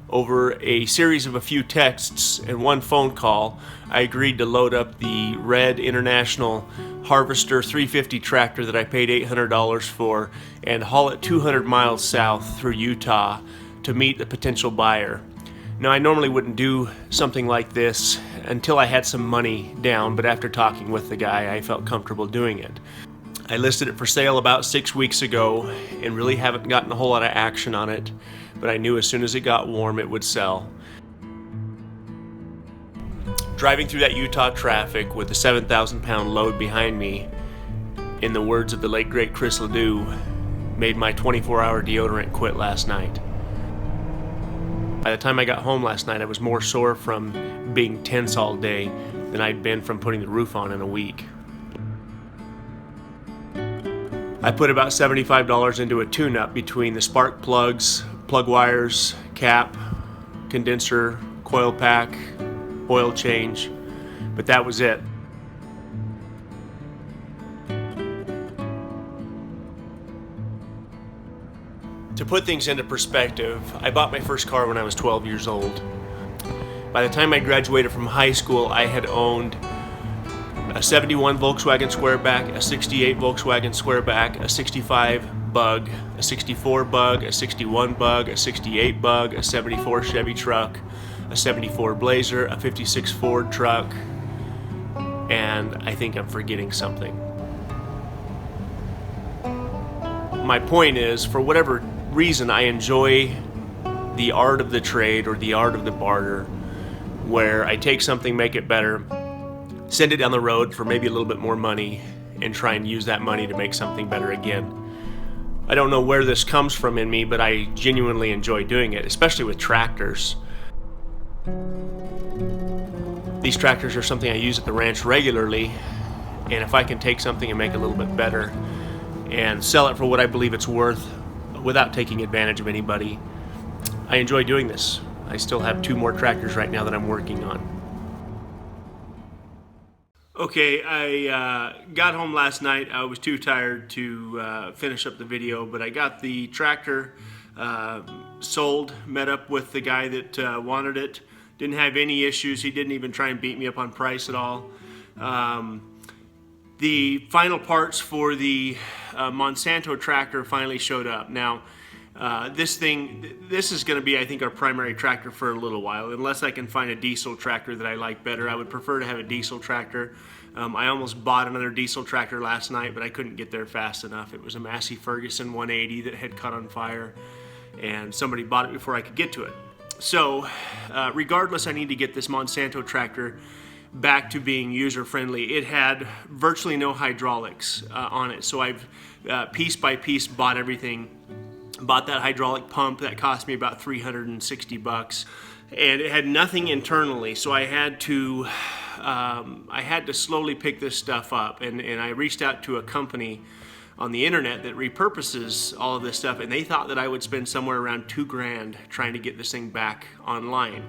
Over a series of a few texts and one phone call, I agreed to load up the red International Harvester 350 tractor that I paid $800 for and haul it 200 miles south through Utah to meet the potential buyer. Now, I normally wouldn't do something like this until I had some money down, but after talking with the guy, I felt comfortable doing it. I listed it for sale about 6 weeks ago and really haven't gotten a whole lot of action on it, but I knew as soon as it got warm it would sell. Driving through that Utah traffic with a 7,000-pound load behind me, in the words of the late great Chris Ledoux, made my 24-hour deodorant quit last night. By the time I got home last night, I was more sore from being tense all day than I'd been from putting the roof on in a week. I put about $75 into a tune-up between the spark plugs, plug wires, cap, condenser, coil pack, oil change, but that was it. To put things into perspective, I bought my first car when I was 12 years old. By the time I graduated from high school, I had owned a 71 Volkswagen Squareback, a 68 Volkswagen Squareback, a 65 Bug, a 64 Bug, a 61 Bug, a 68 Bug, a 74 Chevy truck, a 74 Blazer, a 56 Ford truck, and I think I'm forgetting something. My point is, for whatever reason, I enjoy the art of the trade or the art of the barter, where I take something, make it better, send it down the road for maybe a little bit more money, and try and use that money to make something better again. I don't know where this comes from in me, but I genuinely enjoy doing it, especially with tractors. These tractors are something I use at the ranch regularly, and if I can take something and make it a little bit better and sell it for what I believe it's worth without taking advantage of anybody, I enjoy doing this. I still have 2 more tractors right now that I'm working on. Okay, I got home last night. I was too tired to finish up the video, but I got the tractor sold, met up with the guy that wanted it. Didn't have any issues. He didn't even try and beat me up on price at all. The final parts for the Monsanto tractor finally showed up. Now, this is going to be, I think, our primary tractor for a little while, unless I can find a diesel tractor that I like better. I would prefer to have a diesel tractor. I almost bought another diesel tractor last night, but I couldn't get there fast enough. It was a Massey Ferguson 180 that had caught on fire, and somebody bought it before I could get to it. So, regardless, I need to get this Monsanto tractor back to being user-friendly. It had virtually no hydraulics on it, so I've piece by piece bought everything. Bought that hydraulic pump that cost me about $360, and it had nothing internally, so I had to slowly pick this stuff up, and I reached out to a company on the internet that repurposes all of this stuff, and they thought that I would spend somewhere around $2,000 trying to get this thing back online.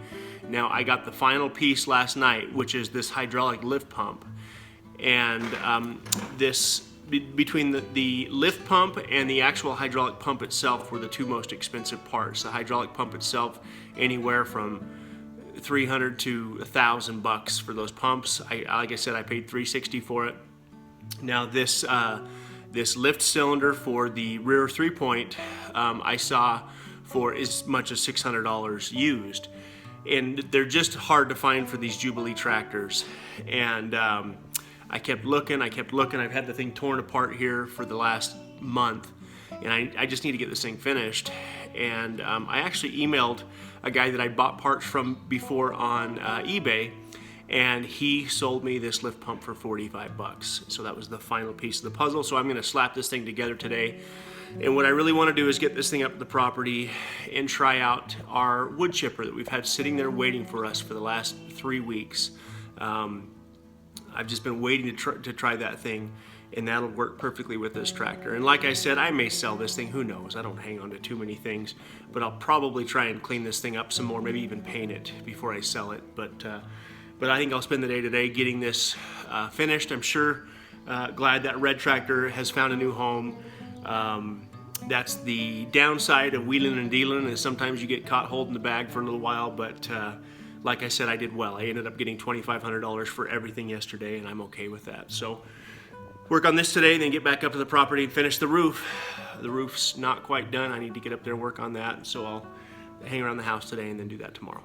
Now, I got the final piece last night, which is this hydraulic lift pump, and between the lift pump and the actual hydraulic pump itself were the 2 most expensive parts. The hydraulic pump itself, anywhere from $300 to $1,000 for those pumps. Like I said, I paid $360 for it. Now this lift cylinder for the rear 3-point, I saw for as much as $600 used, and they're just hard to find for these Jubilee tractors. And I kept looking. I've had the thing torn apart here for the last month, and I just need to get this thing finished. And I actually emailed a guy that I bought parts from before on eBay, and he sold me this lift pump for $45. So that was the final piece of the puzzle. So I'm going to slap this thing together today. And what I really want to do is get this thing up to the property and try out our wood chipper that we've had sitting there waiting for us for the last 3 weeks. I've just been waiting to try that thing, and that'll work perfectly with this tractor. And like I said, I may sell this thing, who knows? I don't hang on to too many things, but I'll probably try and clean this thing up some more, maybe even paint it before I sell it. But I think I'll spend the day today getting this finished. I'm sure glad that red tractor has found a new home. That's the downside of wheeling and dealing, is sometimes you get caught holding the bag for a little while, but like I said, I did well. I ended up getting $2,500 for everything yesterday, and I'm okay with that. So work on this today, then get back up to the property and finish the roof. The roof's not quite done. I need to get up there and work on that, so I'll hang around the house today and then do that tomorrow.